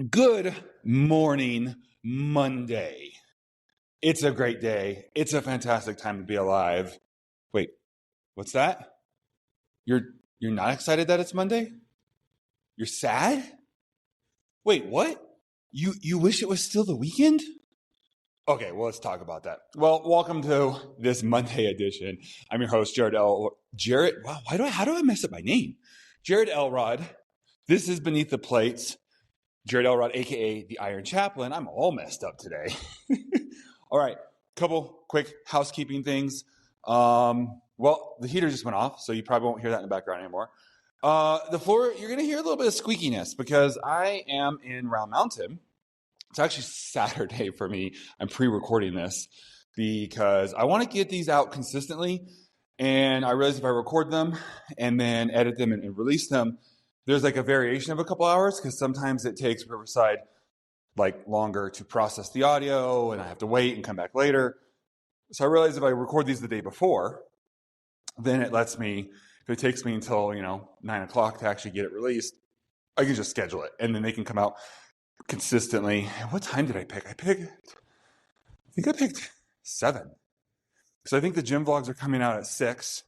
Good morning, Monday. It's a great day. It's a fantastic time to be alive. Wait, what's that? You're not excited that it's Monday? You're sad? Wait, what? You wish it was still the weekend? Okay, well, let's talk about that. Well, welcome to this Monday edition. I'm your host, Jared. How do I mess up my name? Jared Elrod. This is Beneath the Plates. Jared Elrod, aka the Iron Chaplain. I'm all messed up today. All right, couple quick housekeeping things. Well, the heater just went off, so you probably won't hear that in the background anymore. The floor, you're gonna hear a little bit of squeakiness because I am in Round Mountain. It's actually Saturday for me. I'm pre-recording this because I want to get these out consistently. And I realize if I record them and then edit them and release them, there's like a variation of a couple hours because sometimes it takes Riverside like longer to process the audio and I have to wait and come back later. So I realize if I record these the day before, then it lets me, if it takes me until, 9 o'clock to actually get it released, I can just schedule it and then they can come out consistently. What time did I pick? I think I picked 7. So I think the gym vlogs are coming out at 6.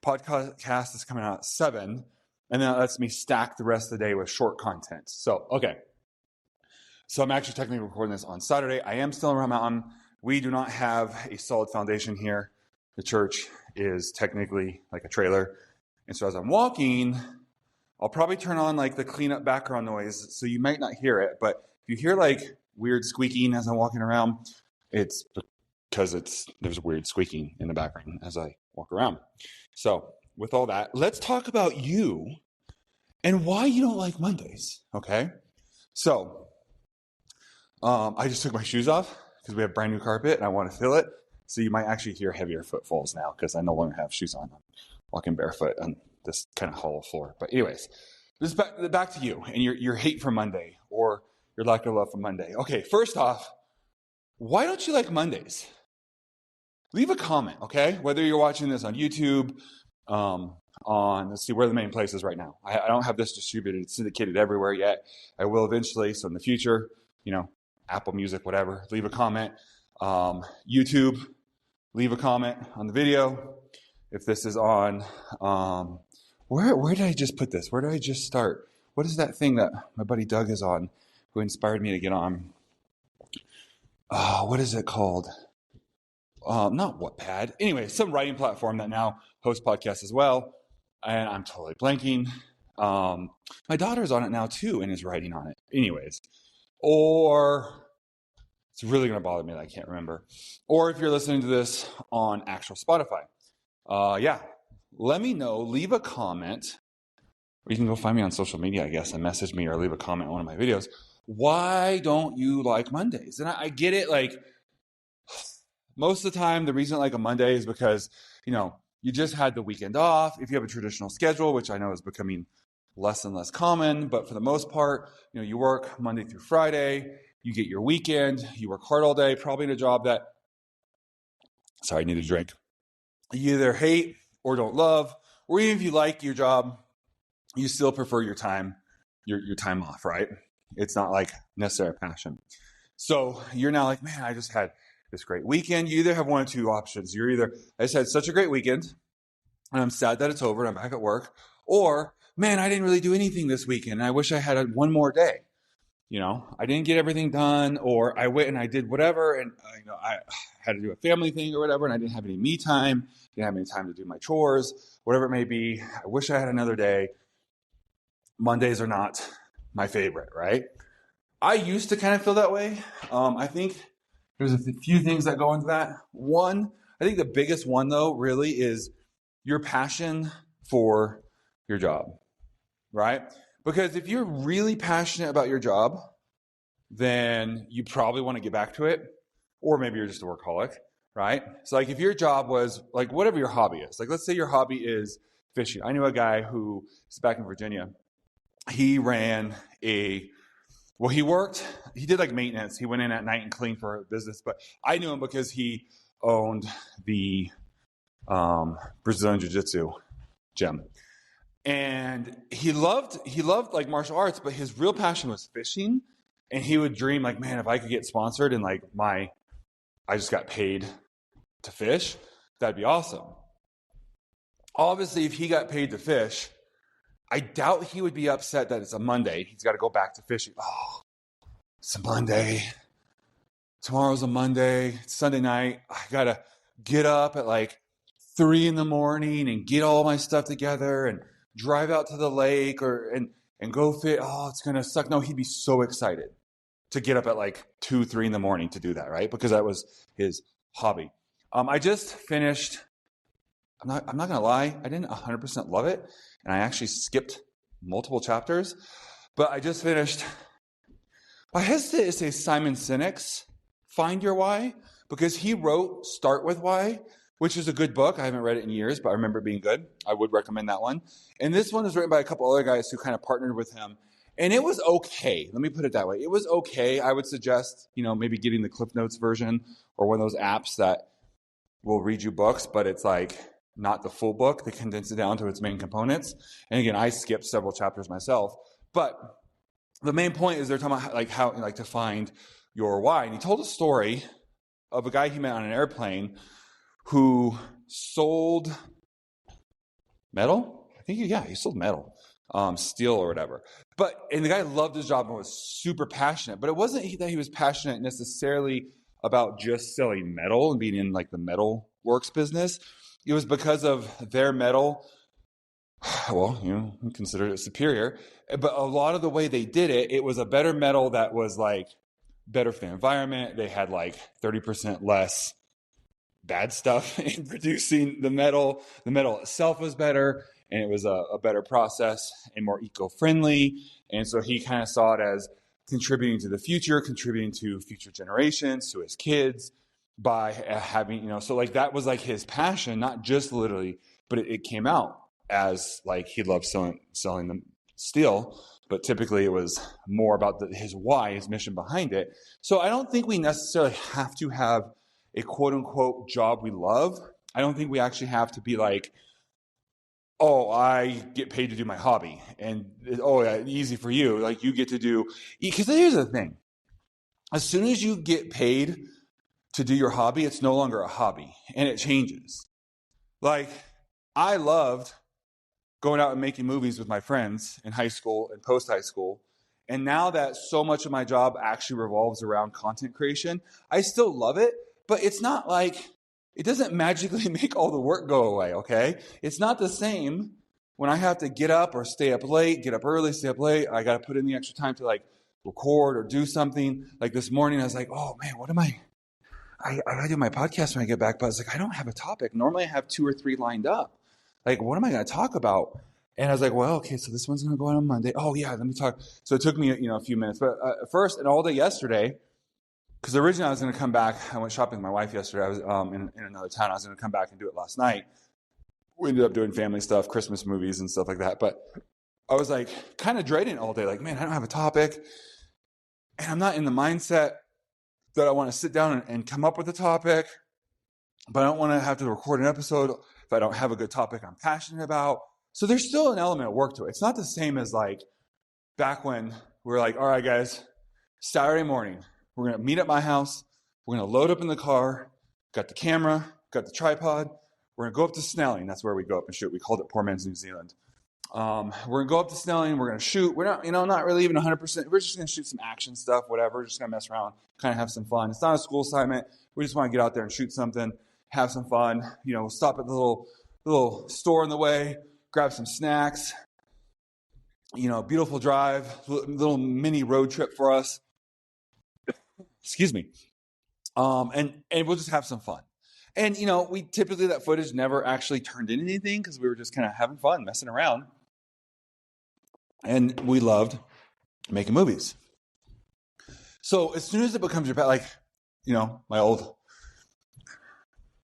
Podcast is coming out at 7. And then that lets me stack the rest of the day with short content. So, okay. So I'm actually technically recording this on Saturday. I am still in Round Mountain. We do not have a solid foundation here. The church is technically like a trailer. And so as I'm walking, I'll probably turn on like the cleanup background noise. So you might not hear it. But if you hear like weird squeaking as I'm walking around, it's because there's weird squeaking in the background as I walk around. So with all that, let's talk about you and why you don't like Mondays, okay? So I just took my shoes off because we have brand new carpet and I want to feel it. So you might actually hear heavier footfalls now because I no longer have shoes on. I'm walking barefoot on this kind of hollow floor. But anyways, this is back to you and your hate for Monday or your lack of love for Monday. Okay, first off, why don't you like Mondays? Leave a comment, okay? Whether you're watching this on YouTube, let's see, where are the main places right now? I don't have this distributed, it's syndicated everywhere yet. I will eventually, so in the future, Apple Music, whatever, leave a comment. YouTube, leave a comment on the video. If this is on, where did I just put this? Where did I just start? What is that thing that my buddy Doug is on, who inspired me to get on? What is it called? Not Wattpad. Anyway, some writing platform that now hosts podcasts as well. And I'm totally blanking. My daughter's on it now too and is writing on it. Anyways, or it's really going to bother me that I can't remember. Or if you're listening to this on actual Spotify, let me know. Leave a comment. Or you can go find me on social media, I guess, and message me or leave a comment on one of my videos. Why don't you like Mondays? And I get it, like, most of the time, the reason I like a Monday is because, you just had the weekend off. If you have a traditional schedule, which I know is becoming less and less common, but for the most part, you work Monday through Friday, you get your weekend, you work hard all day, probably in a job that, sorry, I need a drink, you either hate or don't love, or even if you like your job, you still prefer your time off, right? It's not like necessary passion. So you're now like, man, I just had this great weekend. You either have one or two options. I just had such a great weekend and I'm sad that it's over and I'm back at work, or man, I didn't really do anything this weekend and I wish I had one more day. I didn't get everything done, or I went and I did whatever and I had to do a family thing or whatever and I didn't have any me time, didn't have any time to do my chores, whatever it may be. I wish I had another day. Mondays are not my favorite, right? I used to kind of feel that way. I think there's a few things that go into that. One, I think the biggest one, though, really is your passion for your job, right? Because if you're really passionate about your job, then you probably want to get back to it. Or maybe you're just a workaholic, right? So like if your job was like whatever your hobby is, like let's say your hobby is fishing. I knew a guy who is back in Virginia. He ran he did like maintenance. He went in at night and cleaned for a business, but I knew him because he owned the Brazilian Jiu-Jitsu gym. And he loved like martial arts, but his real passion was fishing. And he would dream like, man, if I could get sponsored and like I just got paid to fish, that'd be awesome. Obviously, if he got paid to fish, I doubt he would be upset that it's a Monday. He's got to go back to fishing. Oh, it's a Monday. Tomorrow's a Monday. It's Sunday night. I got to get up at like 3 a.m. and get all my stuff together and drive out to the lake and go fit. Oh, it's going to suck. No, he'd be so excited to get up at like 2, 3 a.m. to do that, right? Because that was his hobby. I just finished, I'm not going to lie, I didn't 100% love it. And I actually skipped multiple chapters. But I just finished, I hesitate to say Simon Sinek's Find Your Why, because he wrote Start With Why, which is a good book. I haven't read it in years, but I remember it being good. I would recommend that one. And this one is written by a couple other guys who kind of partnered with him. And it was okay. Let me put it that way. It was okay. I would suggest, maybe getting the Cliff Notes version or one of those apps that will read you books, but it's like not the full book. They condense it down to its main components. And again, I skipped several chapters myself. But the main point is they're talking about like how to find your why. And he told a story of a guy he met on an airplane who sold metal. I think he sold metal, steel or whatever. And the guy loved his job and was super passionate. But it wasn't that he was passionate necessarily about just selling metal and being in like the metal works business. It was because of their metal. Well, considered it superior. But a lot of the way they did it, it was a better metal that was like better for the environment. They had like 30% less bad stuff in producing the metal. The metal itself was better, and it was a better process and more eco-friendly. And so he kind of saw it as contributing to the future, contributing to future generations, to his kids by having, so like that was like his passion, not just literally, but it came out as like he loved selling the steel, but typically it was more about his why, his mission behind it. So I don't think we necessarily have to have a quote unquote job we love. I don't think we actually have to be like, oh, I get paid to do my hobby. And oh, yeah, easy for you. Like you get to do, because here's the thing. As soon as you get paid to do your hobby, it's no longer a hobby and it changes. Like I loved going out and making movies with my friends in high school and post-high school. And now that so much of my job actually revolves around content creation, I still love it, but it's not like, it doesn't magically make all the work go away, okay? It's not the same when I have to get up or stay up late, get up early, stay up late. I got to put in the extra time to like record or do something. Like this morning, I was like, oh man, what am I do my podcast when I get back, but I was like, I don't have a topic. Normally I have 2 or 3 lined up. Like, what am I going to talk about? And I was like, well, okay, so this one's going to go on Monday. Oh, yeah, let me talk. So it took me, a few minutes. But first, and all day yesterday, because originally I was going to come back. I went shopping with my wife yesterday. I was in another town. I was going to come back and do it last night. We ended up doing family stuff, Christmas movies and stuff like that. But I was like kind of dreading it all day. Like, man, I don't have a topic. And I'm not in the mindset that I want to sit down and come up with a topic. But I don't want to have to record an episode if I don't have a good topic I'm passionate about. So there's still an element of work to it. It's not the same as like back when we were like, all right, guys, Saturday morning, we're going to meet at my house. We're going to load up in the car, got the camera, got the tripod. We're going to go up to Snelling. That's where we go up and shoot. We called it Poor Man's New Zealand. We're going to go up to Snelling. We're going to shoot. We're not, not really even 100%. We're just going to shoot some action stuff, whatever. We're just going to mess around, kind of have some fun. It's not a school assignment. We just want to get out there and shoot something, have some fun. We'll stop at the little store on the way, grab some snacks. Beautiful drive, little mini road trip for us. Excuse me. And we'll just have some fun. And, we typically, that footage never actually turned into anything because we were just kind of having fun, messing around. And we loved making movies. So as soon as it becomes your pet, like, my old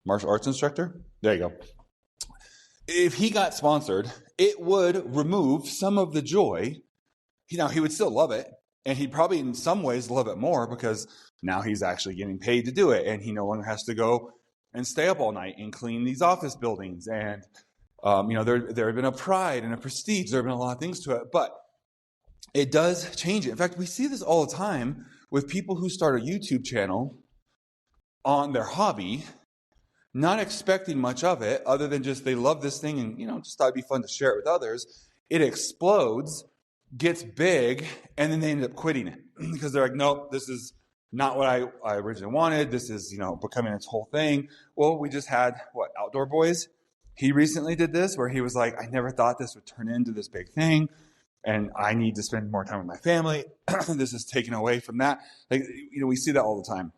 martial arts instructor, there you go. If he got sponsored, it would remove some of the joy. He would still love it. And he'd probably in some ways love it more because now he's actually getting paid to do it. And he no longer has to go and stay up all night and clean these office buildings. And, there had been a pride and a prestige. There have been a lot of things to it. But it does change it. In fact, we see this all the time with people who start a YouTube channel on their hobby, not expecting much of it other than just they love this thing and, just thought it'd be fun to share it with others. It explodes, gets big, and then they end up quitting it because they're like, nope, this is not what I originally wanted. This is, becoming its whole thing. Well, we just had, Outdoor Boys? He recently did this where he was like, I never thought this would turn into this big thing, and I need to spend more time with my family. This is taken away from that. Like, we see that all the time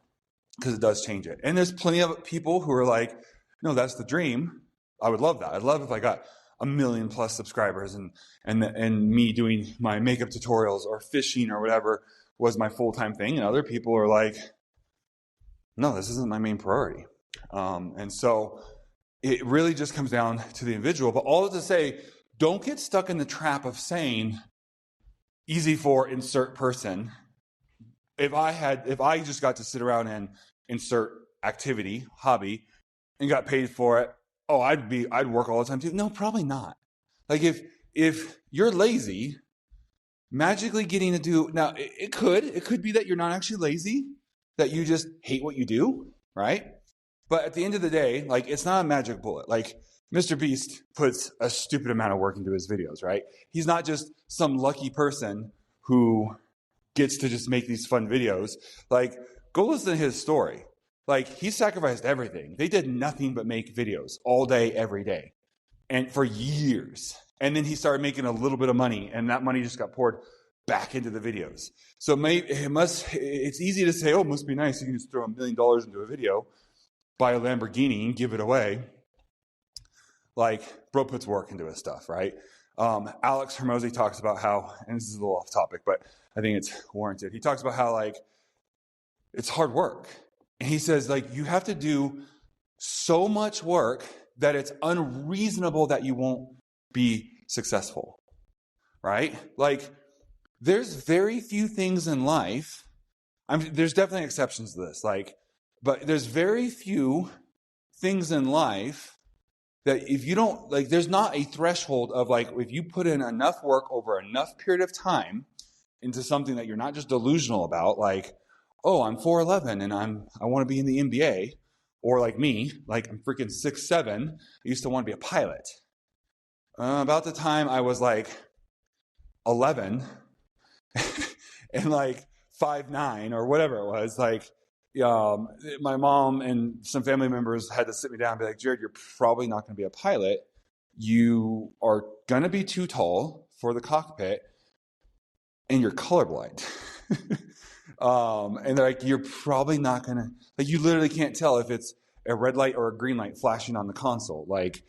because it does change it. And there's plenty of people who are like, no, that's the dream. I would love that. I'd love if I got 1 million plus subscribers and me doing my makeup tutorials or fishing or whatever was my full-time thing. And other people are like, no, this isn't my main priority. And so it really just comes down to the individual. But all to say, don't get stuck in the trap of saying, easy for insert person. If I just got to sit around and insert activity, hobby, and got paid for it, I'd work all the time too. No, probably not. Like if you're lazy, magically getting to do, now it could be that you're not actually lazy, that you just hate what you do, right? But at the end of the day, like, it's not a magic bullet. Like, Mr. Beast puts a stupid amount of work into his videos, right? He's not just some lucky person who gets to just make these fun videos. Like, go listen to his story. Like, he sacrificed everything. They did nothing but make videos all day, every day, and for years. And then he started making a little bit of money, and that money just got poured back into the videos. So it's easy to say, oh, it must be nice. You can just throw $1 million into a video, buy a Lamborghini, and give it away. Like, bro puts work into his stuff, right? Alex Hormozi talks about how, and this is a little off topic, but I think it's warranted. He talks about how, like, it's hard work. And he says, like, you have to do so much work that it's unreasonable that you won't be successful, right? Like, there's very few things in life. There's definitely exceptions to this, but there's very few things in life that if you don't, like, there's not a threshold of, like, if you put in enough work over enough period of time into something that you're not just delusional about, like, oh, I'm 4'11" and I want to be in the NBA, or like me, like, I'm freaking 6'7". I used to want to be a pilot. About the time I was like 11 and like 5'9" or whatever it was, like, my mom and some family members had to sit me down and be like, Jared, you're probably not going to be a pilot. You are going to be too tall for the cockpit, and you're colorblind. And they're like, you're probably not going to, like, you literally can't tell if it's a red light or a green light flashing on the console. Like,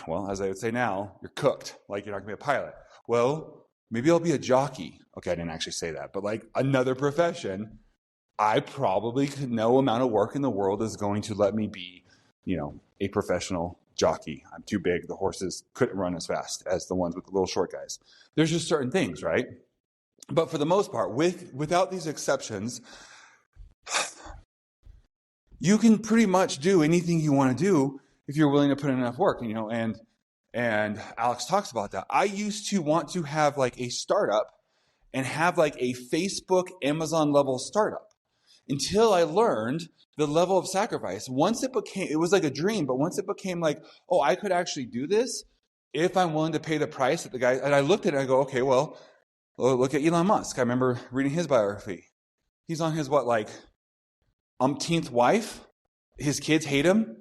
well, as I would say now, you're cooked. Like, you're not going to be a pilot. Well, maybe I'll be a jockey. Okay, I didn't actually say that, but like another profession, I probably could, no amount of work in the world is going to let me be, a professional jockey. I'm too big. The horses couldn't run as fast as the ones with the little short guys. There's just certain things, right? But for the most part, without these exceptions, you can pretty much do anything you want to do if you're willing to put in enough work, and Alex talks about that. I used to want to have like a startup and have like a Facebook, Amazon level startup until I learned the level of sacrifice. It was like a dream, but once it became like, oh, I could actually do this if I'm willing to pay the price that the guy, and I looked at it and I go, okay, well, look at Elon Musk. I remember reading his biography. He's on his, umpteenth wife. His kids hate him.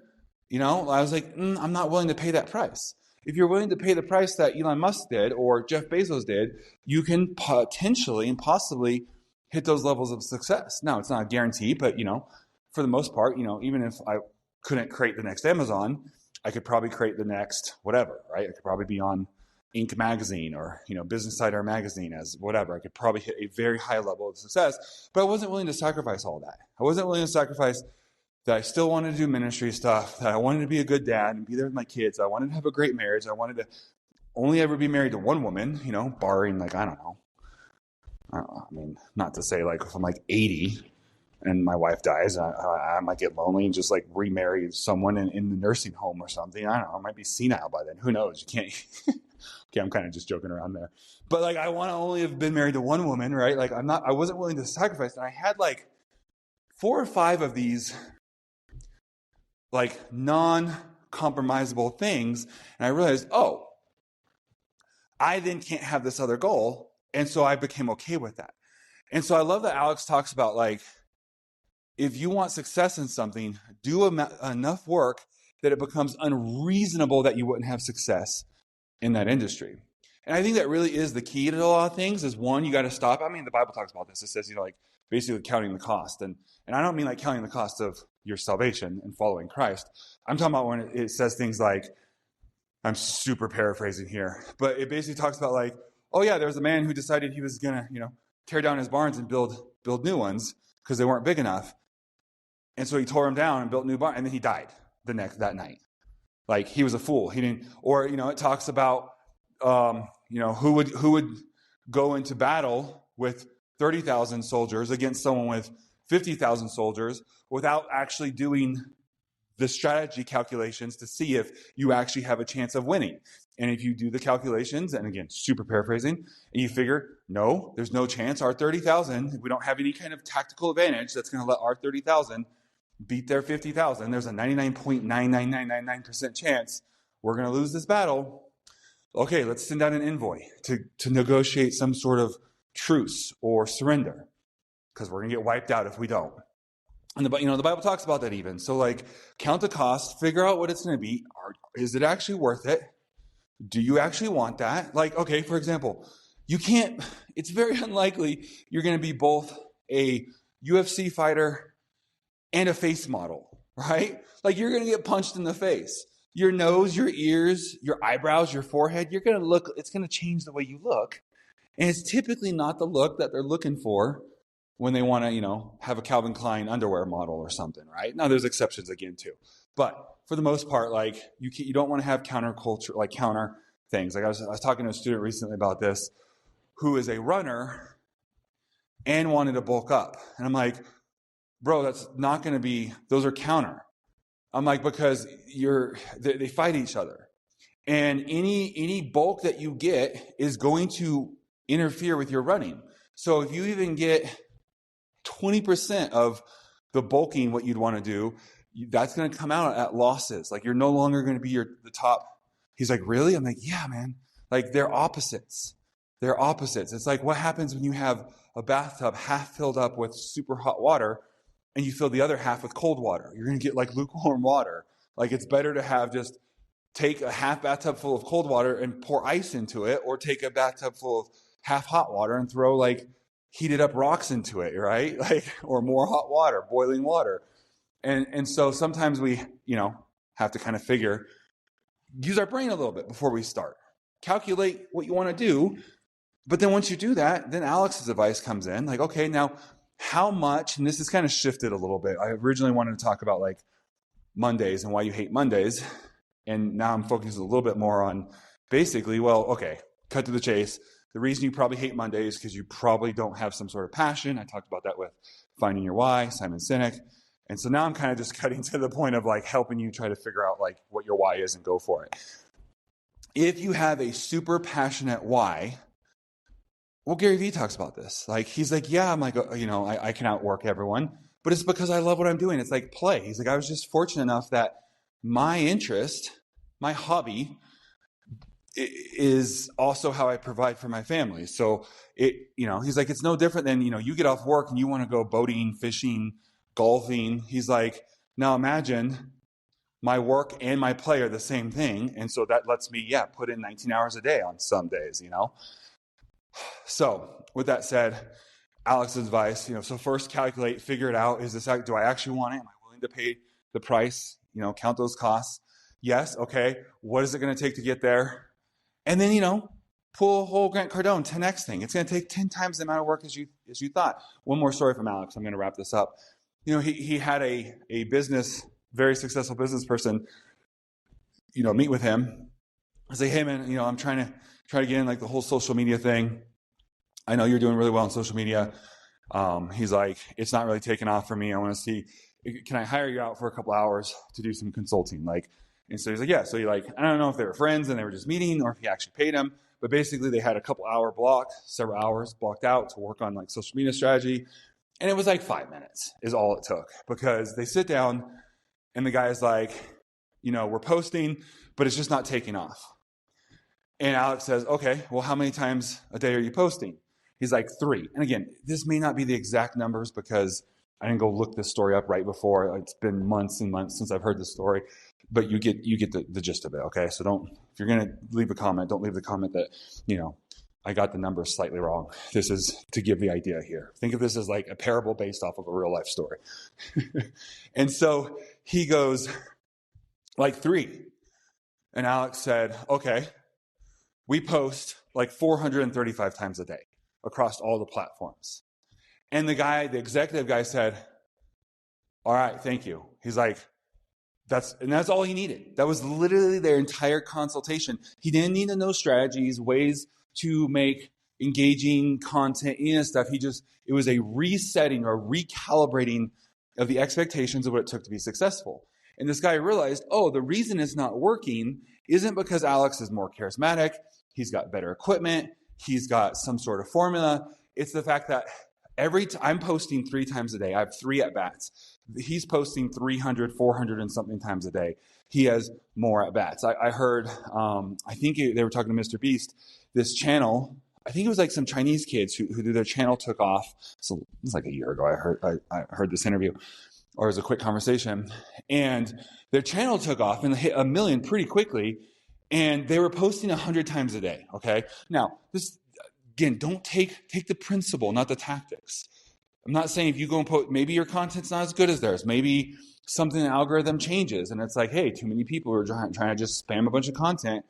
I was like, I'm not willing to pay that price. If you're willing to pay the price that Elon Musk did or Jeff Bezos did, you can potentially and possibly hit those levels of success. Now, it's not a guarantee, but, for the most part, even if I couldn't create the next Amazon, I could probably create the next whatever, right? I could probably be on Inc. magazine or, Business Insider magazine as whatever. I could probably hit a very high level of success, but I wasn't willing to sacrifice all that. I wasn't willing to sacrifice that I still wanted to do ministry stuff, that I wanted to be a good dad and be there with my kids. I wanted to have a great marriage. I wanted to only ever be married to one woman, barring, like, I don't know. I mean, not to say like if I'm like 80, and my wife dies, I might get lonely and just like remarry someone in the nursing home or something. I don't know. I might be senile by then. Who knows? You can't. Okay, I'm kind of just joking around there. But like, I want to only have been married to one woman, right? Like, I wasn't willing to sacrifice. And I had like 4 or 5 of these like non-compromisable things. And I realized, oh, I then can't have this other goal. And so I became okay with that. And so I love that Alex talks about like, if you want success in something, do enough work that it becomes unreasonable that you wouldn't have success in that industry. And I think that really is the key to a lot of things is one, you got to stop. I mean, the Bible talks about this. It says, like basically counting the cost. And I don't mean like counting the cost of your salvation and following Christ. I'm talking about when it says things like, I'm super paraphrasing here, but it basically talks about like, oh yeah, there was a man who decided he was going to, tear down his barns and build new ones because they weren't big enough. And so he tore them down and built new barns, and then he died that night. Like he was a fool. He didn't, or it talks about who would go into battle with 30,000 soldiers against someone with 50,000 soldiers without actually doing the strategy calculations to see if you actually have a chance of winning. And if you do the calculations, and again, super paraphrasing, and you figure, no, there's no chance our 30,000, we don't have any kind of tactical advantage that's going to let our 30,000 beat their 50,000. There's a 99.99999% chance we're going to lose this battle. Okay, let's send out an envoy to negotiate some sort of truce or surrender, because we're going to get wiped out if we don't. And the Bible talks about that even. So like, count the cost, figure out what it's going to be. Is it actually worth it? Do you actually want that? Like, okay, for example, it's very unlikely you're going to be both a UFC fighter and a face model, right? Like you're going to get punched in the face. Your nose, your ears, your eyebrows, your forehead, it's going to change the way you look. And it's typically not the look that they're looking for when they want to, have a Calvin Klein underwear model or something, right? Now there's exceptions again too. But for the most part, like you don't want to have counterculture, like counter things. Like I was talking to a student recently about this who is a runner and wanted to bulk up. And I'm like, bro, that's not going to be, those are counter. I'm like, because they fight each other. And any bulk that you get is going to interfere with your running. So if you even get 20% of the bulking, what you'd want to do, that's going to come out at losses. Like you're no longer going to be the top. He's like, really? I'm like, yeah, man. Like they're opposites. They're opposites. It's like what happens when you have a bathtub half filled up with super hot water and you fill the other half with cold water. You're going to get like lukewarm water. Like it's better to have just take a half bathtub full of cold water and pour ice into it, or take a bathtub full of half hot water and throw like heated up rocks into it, right? Like, or more hot water, boiling water. And so sometimes we, have to kind of use our brain a little bit before we start. Calculate what you want to do. But then once you do that, then Alex's advice comes in. Like, okay, now how much, and this has kind of shifted a little bit. I originally wanted to talk about like Mondays and why you hate Mondays. And now I'm focused a little bit more on basically, well, okay, cut to the chase. The reason you probably hate Mondays is because you probably don't have some sort of passion. I talked about that with Finding Your Why, Simon Sinek. And so now I'm kind of just cutting to the point of like helping you try to figure out like what your why is and go for it. If you have a super passionate why, well, Gary Vee talks about this. Like, he's like, yeah, I'm like, I can outwork everyone, but it's because I love what I'm doing. It's like play. He's like, I was just fortunate enough that my interest, my hobby, is also how I provide for my family. So he's like, it's no different than, you get off work and you want to go boating, fishing, golfing. He's like, now imagine my work and my play are the same thing. And so that lets me, put in 19 hours a day on some days, So with that said, Alex's advice, so first calculate, figure it out. Do I actually want it? Am I willing to pay the price? Count those costs. Yes. Okay. What is it going to take to get there? And then, pull a whole Grant Cardone 10X thing. It's going to take 10 times the amount of work as you thought. One more story from Alex. I'm going to wrap this up. He had a very successful business person, meet with him. I say, hey man, I'm trying to get in like the whole social media thing. I know you're doing really well on social media. He's like, it's not really taking off for me. I want to see, can I hire you out for a couple hours to do some consulting? And so he's like, yeah. So I don't know if they were friends and they were just meeting or if he actually paid him, but basically they had a couple hour block, several hours blocked out to work on social media strategy. And it was 5 minutes is all it took, because they sit down and the guy's like, we're posting, but it's just not taking off. And Alex says, okay, well, how many times a day are you posting? He's like, 3. And again, this may not be the exact numbers because I didn't go look this story up right before. It's been months and months since I've heard this story, but you get the gist of it. Okay. So if you're going to leave a comment, don't leave the comment that, I got the numbers slightly wrong. This is to give the idea here. Think of this as a parable based off of a real life story. And so he goes 3. And Alex said, okay, we post 435 times a day across all the platforms. And the executive guy said, all right, thank you. He's like, that's all he needed. That was literally their entire consultation. He didn't need to know strategies, ways to make engaging content, any of that stuff. It was a resetting or recalibrating of the expectations of what it took to be successful. And this guy realized, the reason it's not working isn't because Alex is more charismatic, he's got better equipment, he's got some sort of formula. It's the fact that I'm posting 3 times a day. I have 3 at-bats. He's posting 300, 400 and something times a day. He has more at-bats. I heard, I think they were talking to Mr. Beast, this channel, I think it was some Chinese kids who their channel took off. So it was a year ago I heard this interview, or it was a quick conversation. And their channel took off and hit 1 million pretty quickly. And they were posting 100 times a day, okay? Now, this, again, don't take the principle, not the tactics. I'm not saying if you go and post, maybe your content's not as good as theirs. Maybe something in the algorithm changes and it's hey, too many people are trying to just spam a bunch of content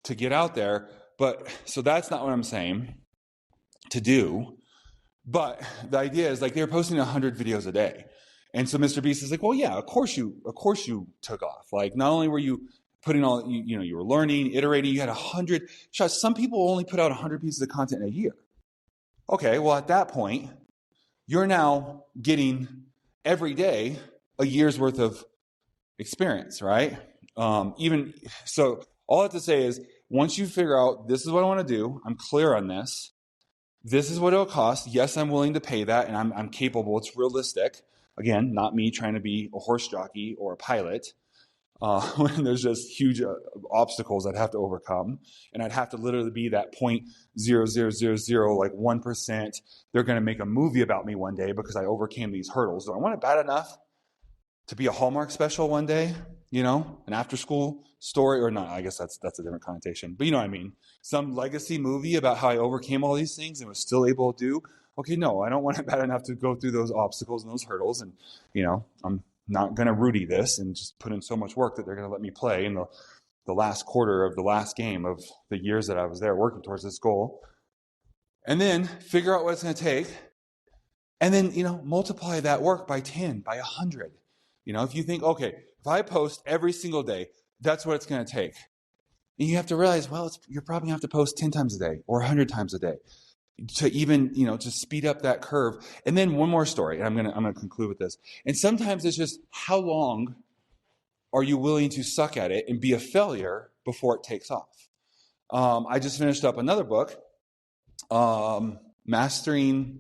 to get out there. But so that's not what I'm saying to do. But the idea is they're posting 100 videos a day. And so Mr. Beast is well, yeah, of course you took off. Not only were you putting all, you were learning, iterating, you had 100 shots. Some people only put out 100 pieces of content in a year. Okay, well, at that point, you're now getting every day a year's worth of experience, right? Even so, all I have to say is once you figure out this is what I want to do, I'm clear on this. This is what it'll cost. Yes, I'm willing to pay that, and I'm capable. It's realistic. Again, not me trying to be a horse jockey or a pilot. When there's just huge obstacles I'd have to overcome, and I'd have to literally be that 0.0000 1%. They're going to make a movie about me one day because I overcame these hurdles. Do I want it bad enough to be a Hallmark special one day? An after-school story, or not? I guess that's a different connotation, but you know what I mean. Some legacy movie about how I overcame all these things and was still able to do. Okay, no, I don't want it bad enough to go through those obstacles and those hurdles, and I'm not going to Rudy this and just put in so much work that they're going to let me play in the last quarter of the last game of the years that I was there working towards this goal. And then figure out what it's going to take. And then, multiply that work by 10, by 100. If you think, okay, if I post every single day, that's what it's going to take. And you have to realize, well, you're probably going to have to post 10 times a day or 100 times a day to even, to speed up that curve. And then one more story, and I'm going to conclude with this. And sometimes it's just, how long are you willing to suck at it and be a failure before it takes off? I just finished up another book, Mastering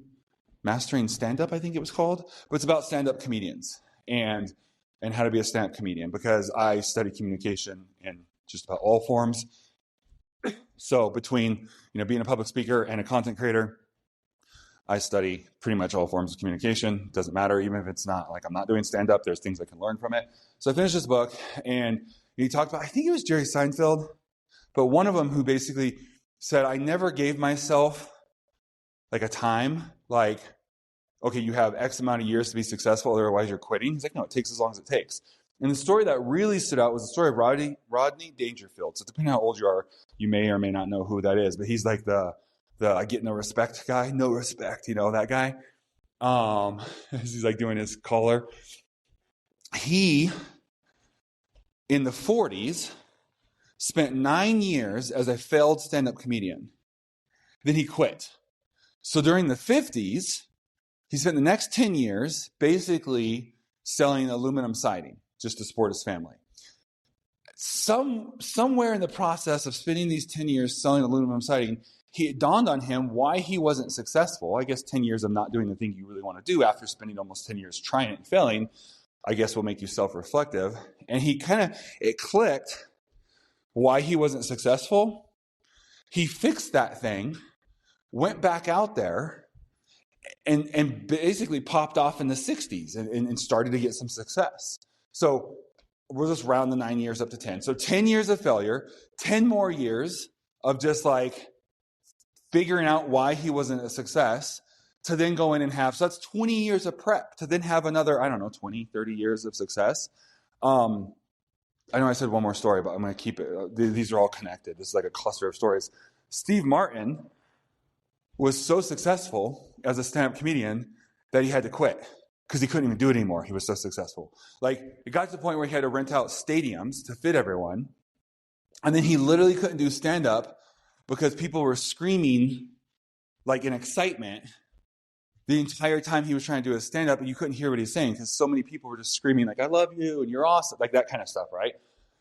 Stand-Up, I think it was called, but it's about stand-up comedians and how to be a stand-up comedian, because I study communication in just about all forms. So between, being a public speaker and a content creator, I study pretty much all forms of communication. Doesn't matter, even if it's not I'm not doing stand-up, there's things I can learn from it. So I finished this book, and he talked about, I think it was Jerry Seinfeld, but one of them who basically said, I never gave myself a time, okay, you have X amount of years to be successful, otherwise you're quitting. He's no, it takes as long as it takes. And the story that really stood out was the story of Rodney Dangerfield. So depending on how old you are, you may or may not know who that is, but he's the I get no respect guy, no respect, that guy. He's doing his collar. He, in the 40s, spent 9 years as a failed stand-up comedian. Then he quit. So during the 50s, He spent the next 10 years basically selling aluminum siding just to support his family. Somewhere in the process of spending these 10 years selling aluminum siding, it dawned on him why he wasn't successful. I guess 10 years of not doing the thing you really want to do after spending almost 10 years trying it and failing, I guess will make you self-reflective. And it clicked why he wasn't successful. He fixed that thing, went back out there, and basically popped off in the 60s and started to get some success. So we'll just round the 9 years up to 10. So 10 years of failure, 10 more years of just like figuring out why he wasn't a success, to then go in and have, so that's 20 years of prep, to then have another, 20, 30 years of success. I know I said one more story, but I'm going to keep it. These are all connected. This is like a cluster of stories. Steve Martin was so successful as a stand-up comedian that he had to quit because he couldn't even do it anymore. He was so successful. Like, it got to the point where he had to rent out stadiums to fit everyone. And then he literally couldn't do stand-up because people were screaming like in excitement the entire time he was trying to do his stand-up, and you couldn't hear what he's saying because so many people were just screaming like, I love you and you're awesome, like that kind of stuff, right?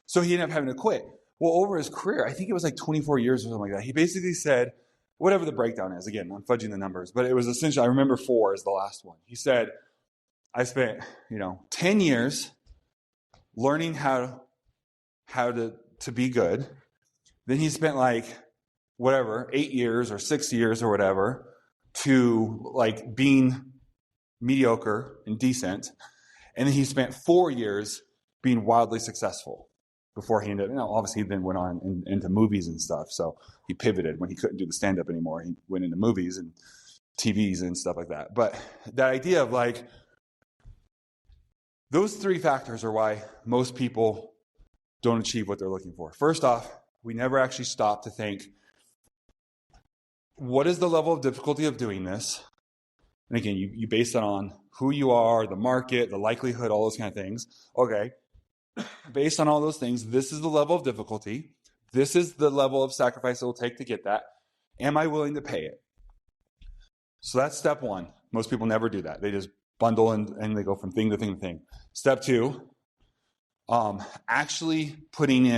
So he ended up having to quit. Well, over his career, I think it was like 24 years or something like that, he basically said, whatever the breakdown is, again, I'm fudging the numbers, but it was essentially, I remember 4 is the last one. He said, I spent, 10 years learning how to be good. Then he spent 8 years or 6 years or whatever to being mediocre and decent. And then he spent 4 years being wildly successful before he ended up, obviously he then went on into movies and stuff. So he pivoted when he couldn't do the stand-up anymore. He went into movies and TVs and stuff like that. But that idea of those 3 factors are why most people don't achieve what they're looking for. First off, we never actually stop to think, what is the level of difficulty of doing this? And again, you base it on who you are, the market, the likelihood, all those kind of things. Okay, based on all those things, this is the level of difficulty. This is the level of sacrifice it will take to get that. Am I willing to pay it? So that's step 1. Most people never do that. They just bundle and they go from thing to thing to thing. Step 2, actually putting in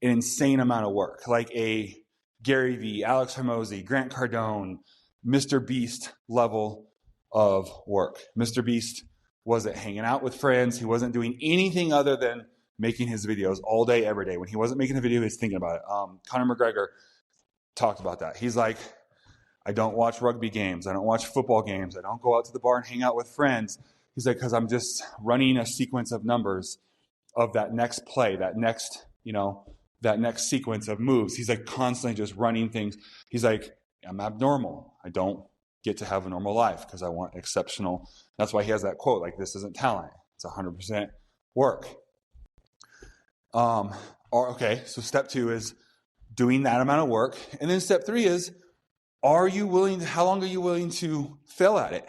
an insane amount of work, like a Gary Vee, Alex Hormozi, Grant Cardone, Mr. Beast level of work. Mr. Beast wasn't hanging out with friends. He wasn't doing anything other than making his videos all day, every day. When he wasn't making a video, he was thinking about it. Conor McGregor talked about that. He's like, I don't watch rugby games. I don't watch football games. I don't go out to the bar and hang out with friends. He's like, because I'm just running a sequence of numbers of that next play, that next sequence of moves. He's like constantly just running things. He's like, I'm abnormal. I don't get to have a normal life because I want exceptional. That's why he has that quote, this isn't talent. It's 100% work. Okay, so step 2 is doing that amount of work. And then step 3 is, how long are you willing to fail at it?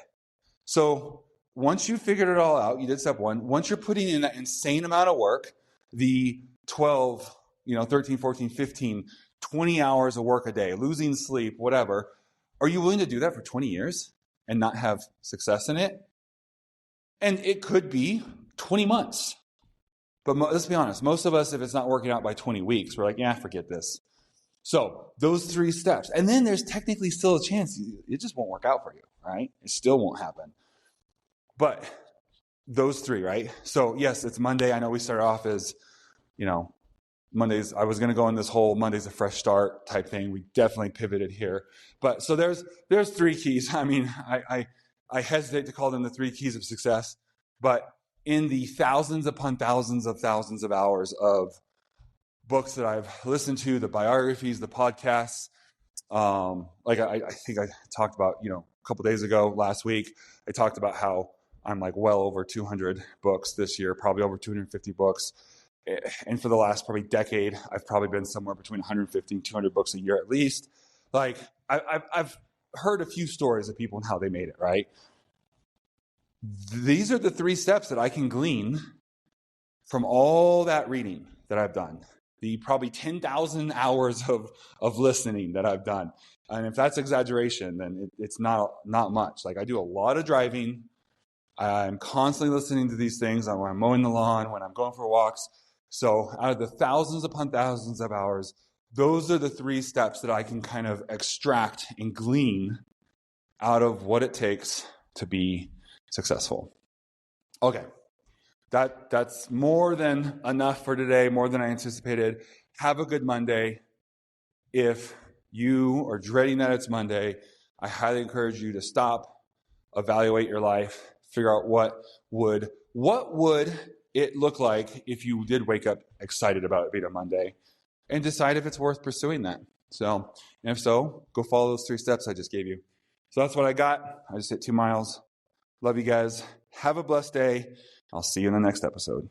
So once you figured it all out, you did step 1. Once you're putting in that insane amount of work, the 12, 13, 14, 15, 20 hours of work a day, losing sleep, whatever, are you willing to do that for 20 years and not have success in it? And it could be 20 months. But let's be honest, most of us, if it's not working out by 20 weeks, we're like, forget this. So those 3 steps. And then there's technically still a chance it just won't work out for you, right? It still won't happen. But those 3, right? So yes, it's Monday. I know we started off as, Mondays. I was going to go in this whole Monday's a fresh start type thing. We definitely pivoted here. But so there's 3 keys. I mean, I hesitate to call them the 3 keys of success, but in the thousands upon thousands of hours of books that I've listened to, the biographies, the podcasts, I think I talked about, a couple days ago, last week, I talked about how I'm well over 200 books this year, probably over 250 books. And for the last probably decade, I've probably been somewhere between 150 and 200 books a year at least. I've heard a few stories of people and how they made it, right? These are the 3 steps that I can glean from all that reading that I've done, the probably 10,000 hours of listening that I've done. And if that's exaggeration, then it's not much. Like I do a lot of driving. I'm constantly listening to these things when I'm mowing the lawn, when I'm going for walks. So out of the thousands upon thousands of hours, those are the 3 steps that I can kind of extract and glean out of what it takes to be successful. Okay, that's more than enough for today, more than I anticipated. Have a good Monday. If you are dreading that it's Monday, I highly encourage you to stop, evaluate your life, figure out what would it look like if you did wake up excited about it being a Monday, and decide if it's worth pursuing that. So, and if so, go follow those 3 steps I just gave you. So that's what I got. I just hit 2 miles. Love you guys. Have a blessed day. I'll see you in the next episode.